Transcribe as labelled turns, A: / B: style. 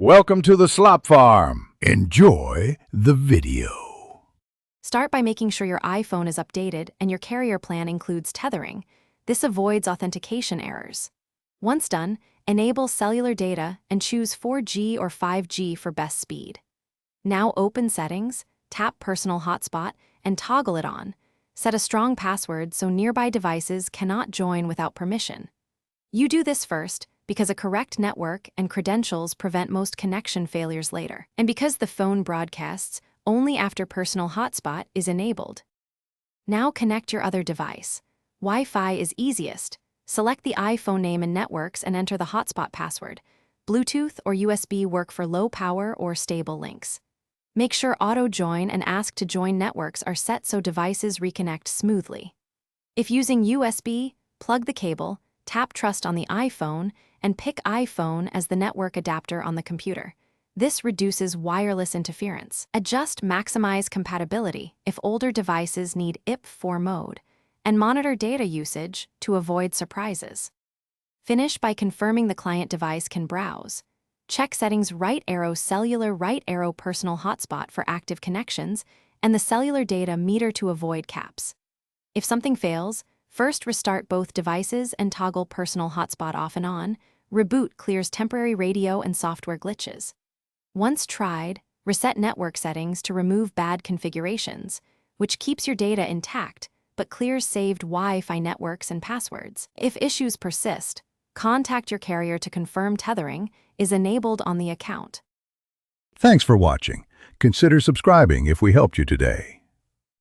A: Welcome to the Slop Farm. Enjoy the video.
B: Start by making sure your iPhone is updated and your carrier plan includes tethering. This avoids authentication errors. Once done, enable cellular data and choose 4G or 5G for best speed. Now open Settings, tap Personal Hotspot, and toggle it on. Set a strong password so nearby devices cannot join without permission. You do this first because a correct network and credentials prevent most connection failures later, and because the phone broadcasts only after Personal Hotspot is enabled. Now connect your other device. Wi-Fi is easiest. Select the iPhone name and networks and enter the hotspot password. Bluetooth or USB work for low power or stable links. Make sure Auto Join and Ask to Join networks are set so devices reconnect smoothly. If using USB, plug the cable, tap Trust on the iPhone, and pick iPhone as the network adapter on the computer. This reduces wireless interference. Adjust Maximize Compatibility if older devices need IP4 mode, and monitor data usage to avoid surprises. Finish by confirming the client device can browse. Check Settings right arrow Cellular right arrow Personal Hotspot for active connections, and the cellular data meter to avoid caps. If something fails, first restart both devices and toggle Personal Hotspot off and on. Reboot clears temporary radio and software glitches. Once tried, reset network settings to remove bad configurations, which keeps your data intact but clears saved Wi-Fi networks and passwords. If issues persist, contact your carrier to confirm tethering is enabled on the account.
A: Thanks for watching. Consider subscribing if we helped you today.